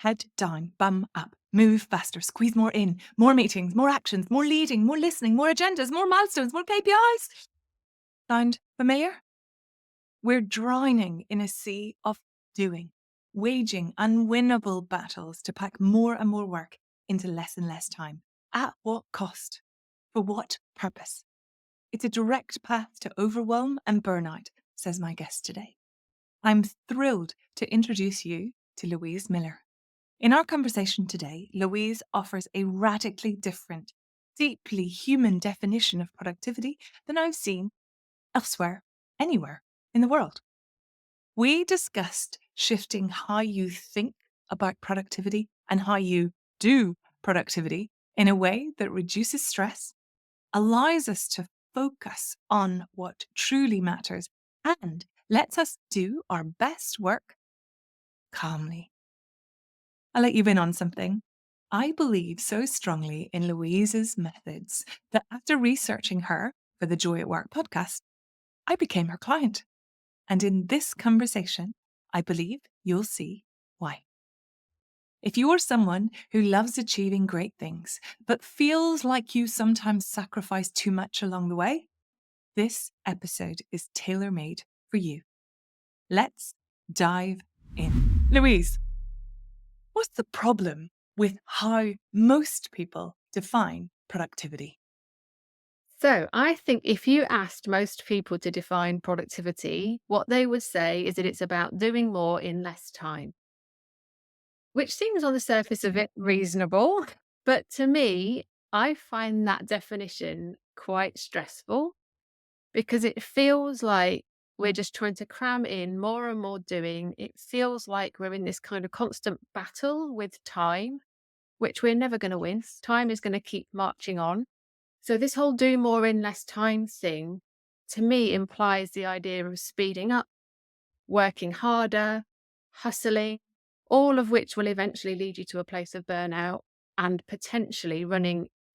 Head down, bum up, move faster, squeeze more in, more meetings, more actions, more leading, more listening, more agendas, more milestones, more KPIs. Sound familiar? We're drowning in a sea of doing, waging unwinnable battles to pack more and more work into less and less time. At what cost? For what purpose? It's a direct path to overwhelm and burnout, says my guest today. I'm thrilled to introduce you to Louise Miller. In our conversation today, Louise offers a radically different, deeply human definition of productivity than I've seen elsewhere, anywhere in the world. We discussed shifting how you think about productivity and how you do productivity in a way that reduces stress, allows us to focus on what truly matters, and lets us do our best work calmly. I'll let you in on something. I believe so strongly in Louise's methods that after researching her for the Joy at Work podcast, I became her client. And in this conversation, I believe you'll see why. If you're someone who loves achieving great things, but feels like you sometimes sacrifice too much along the way, this episode is tailor-made for you. Let's dive in. Louise, what's the problem with how most people define productivity? So I think if you asked most people to define productivity, what they would say is that it's about doing more in less time, which seems on the surface of it reasonable. But to me, I find that definition quite stressful because it feels like we're just trying to cram in more and more doing. It feels like we're in this kind of constant battle with time, which we're never going to win. Time is going to keep marching on. So this whole do more in less time thing, to me, implies the idea of speeding up, working harder, hustling, all of which will eventually lead you to a place of burnout and potentially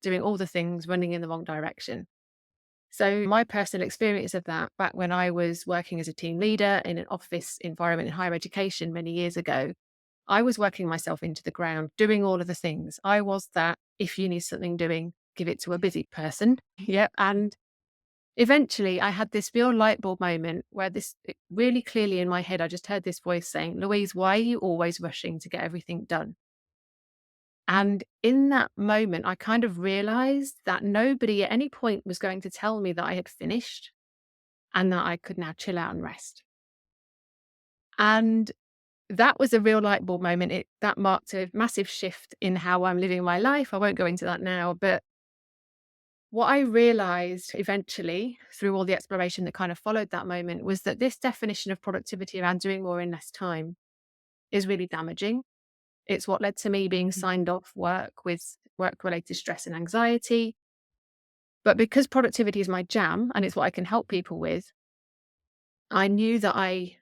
doing all the things running in the wrong direction. So my personal experience of that back when I was working as a team leader in an office environment in higher education many years ago, I was working myself into the ground, doing all of the things. I was that if you need something doing, give it to a busy person. Yep. And eventually I had this real light bulb moment where really clearly in my head, I just heard this voice saying, Louise, why are you always rushing to get everything done? And in that moment, I kind of realized that nobody at any point was going to tell me that I had finished and that I could now chill out and rest. And that was a real light bulb moment. That marked a massive shift in how I'm living my life. I won't go into that now, but what I realized eventually through all the exploration that kind of followed that moment was that this definition of productivity around doing more in less time is really damaging. It's what led to me being signed off work with work-related stress and anxiety. But because productivity is my jam and it's what I can help people with, I knew that I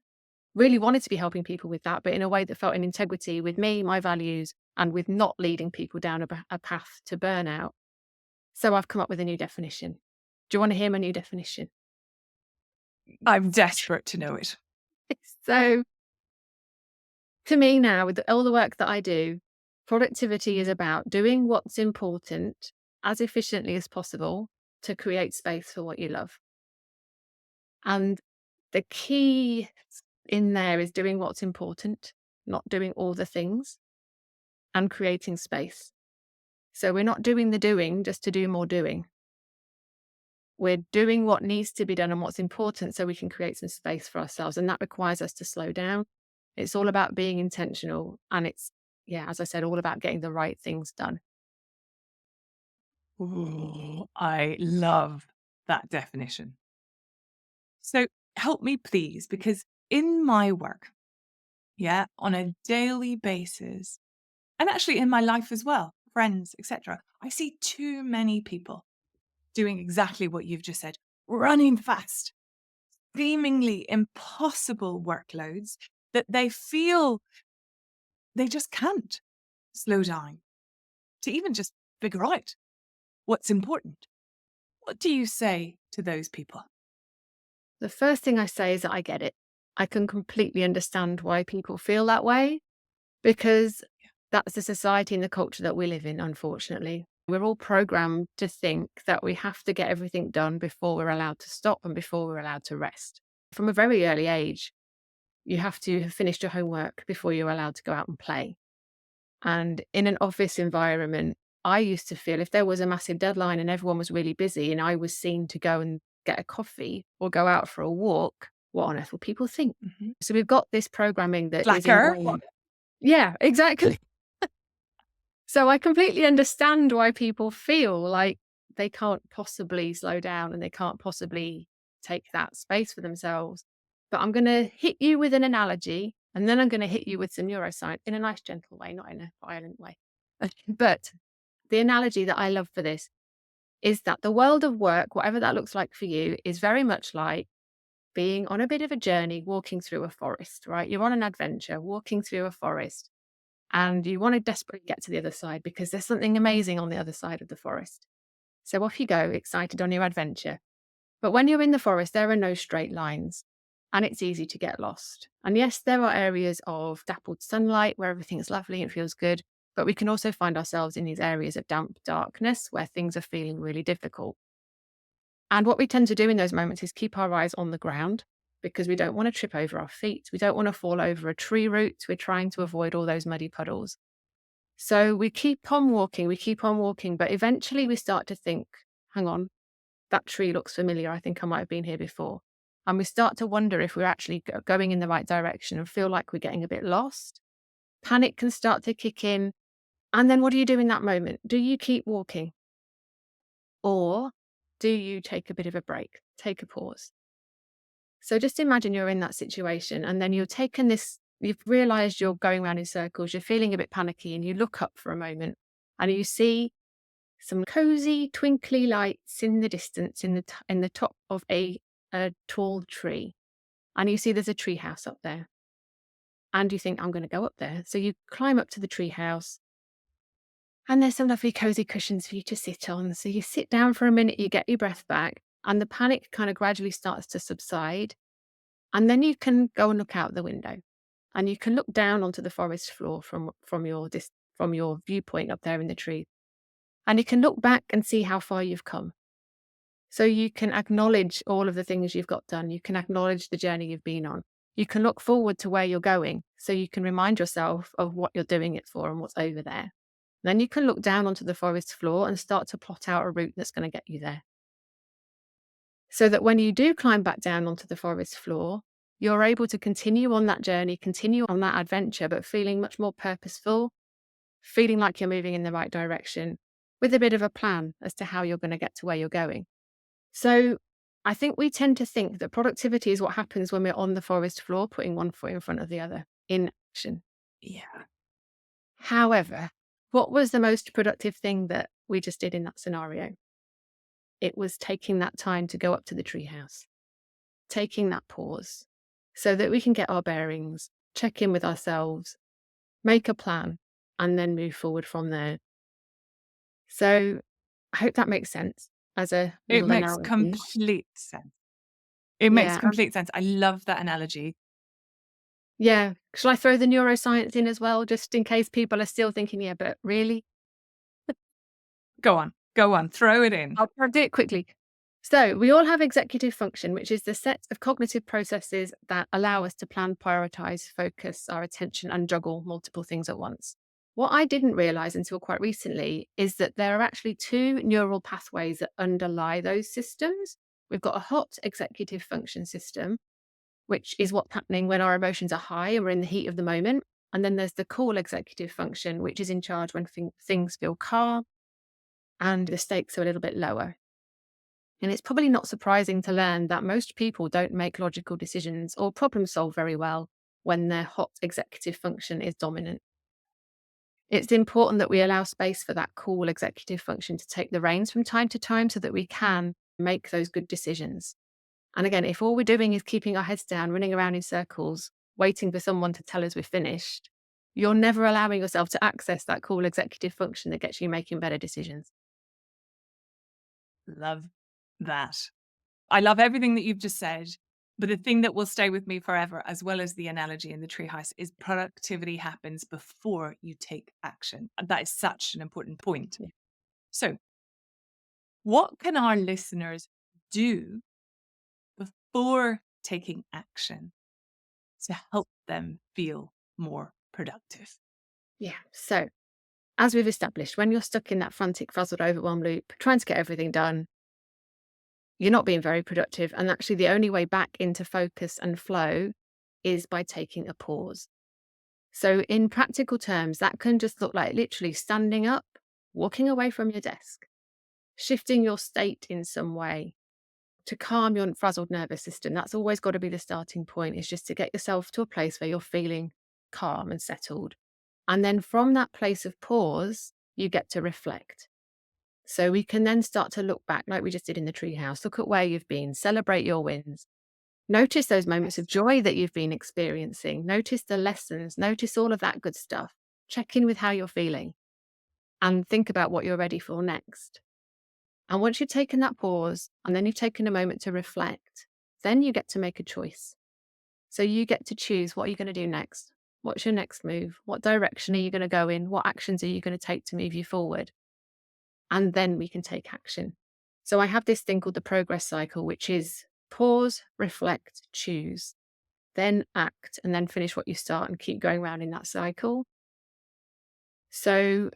really wanted to be helping people with that, but in a way that felt in integrity with me, my values, and with not leading people down a path to burnout. So I've come up with a new definition. Do you want to hear my new definition? I'm desperate to know it. So to me now, with all the work that I do, productivity is about doing what's important as efficiently as possible to create space for what you love. And the key in there is doing what's important, not doing all the things, and creating space. So we're not doing the doing just to do more doing. We're doing what needs to be done and what's important so we can create some space for ourselves. And that requires us to slow down. It's all about being intentional. And it's, as I said, all about getting the right things done. Ooh, I love that definition. So help me, please, because in my work, on a daily basis, and actually in my life as well, friends, etc., I see too many people doing exactly what you've just said, running fast, seemingly impossible workloads that they feel they just can't slow down to even just figure out what's important. What do you say to those people? The first thing I say is that I get it. I can completely understand why people feel that way because That's the society and the culture that we live in, unfortunately. We're all programmed to think that we have to get everything done before we're allowed to stop and before we're allowed to rest. From a very early age, you have to have finished your homework before you're allowed to go out and play. And in an office environment, I used to feel if there was a massive deadline and everyone was really busy and I was seen to go and get a coffee or go out for a walk, what on earth will people think? Mhm. So we've got this programming that is Slacker. ingrained. Yeah, exactly. So I completely understand why people feel like they can't possibly slow down and they can't possibly take that space for themselves. But I'm going to hit you with an analogy and then I'm going to hit you with some neuroscience in a nice, gentle way, not in a violent way. But the analogy that I love for this is that the world of work, whatever that looks like for you, is very much like being on a bit of a journey, walking through a forest, right? You're on an adventure, walking through a forest and you want to desperately get to the other side because there's something amazing on the other side of the forest. So off you go, excited on your adventure. But when you're in the forest, there are no straight lines and it's easy to get lost. And yes, there are areas of dappled sunlight where everything is lovely and feels good, but we can also find ourselves in these areas of damp darkness where things are feeling really difficult. And what we tend to do in those moments is keep our eyes on the ground because we don't want to trip over our feet. We don't want to fall over a tree root. We're trying to avoid all those muddy puddles. So we keep on walking, but eventually we start to think, hang on, that tree looks familiar. I think I might have been here before. And we start to wonder if we're actually going in the right direction and feel like we're getting a bit lost. Panic can start to kick in. And then what do you do in that moment? Do you keep walking? Or do you take a bit of a break, take a pause? So just imagine you're in that situation and then you've realized you're going around in circles, you're feeling a bit panicky and you look up for a moment and you see some cozy, twinkly lights in the distance in the top of a tall tree. And you see there's a tree house up there. And you think, I'm going to go up there. So you climb up to the tree house and there's some lovely cozy cushions for you to sit on. So you sit down for a minute, you get your breath back, and the panic kind of gradually starts to subside. And then you can go and look out the window and you can look down onto the forest floor from your viewpoint up there in the tree. And you can look back and see how far you've come. So you can acknowledge all of the things you've got done. You can acknowledge the journey you've been on. You can look forward to where you're going. So you can remind yourself of what you're doing it for and what's over there. Then you can look down onto the forest floor and start to plot out a route that's going to get you there. So that when you do climb back down onto the forest floor, you're able to continue on that journey, continue on that adventure, but feeling much more purposeful, feeling like you're moving in the right direction with a bit of a plan as to how you're going to get to where you're going. So I think we tend to think that productivity is what happens when we're on the forest floor, putting one foot in front of the other in action. Yeah. However, what was the most productive thing that we just did in that scenario? It was taking that time to go up to the treehouse, taking that pause so that we can get our bearings, check in with ourselves, make a plan, and then move forward from there. So I hope that makes sense as a It little makes analogy. complete sense. It makes Yeah. complete sense. I love that analogy. Yeah. Shall I throw the neuroscience in as well, just in case people are still thinking, yeah, but really? Go on, throw it in. I'll do it quickly. So we all have executive function, which is the set of cognitive processes that allow us to plan, prioritize, focus our attention, and juggle multiple things at once. What I didn't realize until quite recently is that there are actually two neural pathways that underlie those systems. We've got a hot executive function system, which is what's happening when our emotions are high and we're in the heat of the moment. And then there's the cool executive function, which is in charge when things feel calm and the stakes are a little bit lower. And it's probably not surprising to learn that most people don't make logical decisions or problem solve very well when their hot executive function is dominant. It's important that we allow space for that cool executive function to take the reins from time to time so that we can make those good decisions. And again, if all we're doing is keeping our heads down, running around in circles, waiting for someone to tell us we're finished, you're never allowing yourself to access that cool executive function that gets you making better decisions. Love that. I love everything that you've just said. But the thing that will stay with me forever, as well as the analogy in the treehouse, is productivity happens before you take action. And that is such an important point. Yeah. So, what can our listeners do before taking action to help them feel more productive? Yeah. So, as we've established, when you're stuck in that frantic, frazzled, overwhelmed loop, trying to get everything done, you're not being very productive. And actually, the only way back into focus and flow is by taking a pause. So, in practical terms, that can just look like literally standing up, walking away from your desk, shifting your state in some way to calm your frazzled nervous system. That's always got to be the starting point, is just to get yourself to a place where you're feeling calm and settled. And then from that place of pause, you get to reflect. So we can then start to look back, like we just did in the treehouse, look at where you've been, celebrate your wins. Notice those moments of joy that you've been experiencing. Notice the lessons. Notice all of that good stuff. Check in with how you're feeling and think about what you're ready for next. And once you've taken that pause and then you've taken a moment to reflect, then you get to make a choice. So you get to choose, what are you going to do next? What's your next move? What direction are you going to go in? What actions are you going to take to move you forward? And then we can take action. So I have this thing called the progress cycle, which is pause, reflect, choose, then act, and then finish what you start and keep going around in that cycle. So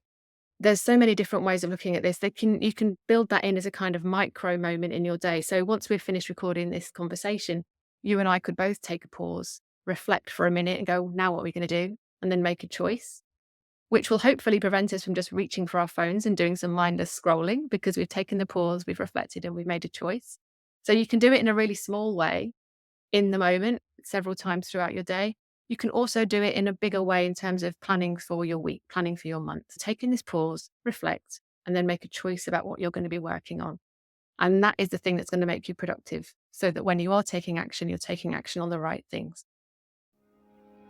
there's so many different ways of looking at this. You can build that in as a kind of micro moment in your day. So once we've finished recording this conversation, you and I could both take a pause, reflect for a minute and go, now what are we going to do? And then make a choice, which will hopefully prevent us from just reaching for our phones and doing some mindless scrolling, because we've taken the pause, we've reflected, and we've made a choice. So you can do it in a really small way in the moment, several times throughout your day. You can also do it in a bigger way in terms of planning for your week, planning for your month. Taking this pause, reflect, and then make a choice about what you're going to be working on. And that is the thing that's going to make you productive, so that when you are taking action, you're taking action on the right things.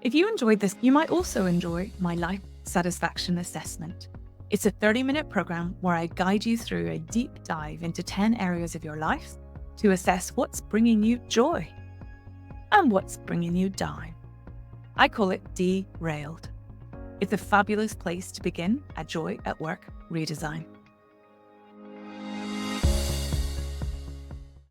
If you enjoyed this, you might also enjoy my Life Satisfaction Assessment. It's a 30-minute program where I guide you through a deep dive into 10 areas of your life to assess what's bringing you joy and what's bringing you down. I call it Derailed. It's a fabulous place to begin a Joy at Work redesign.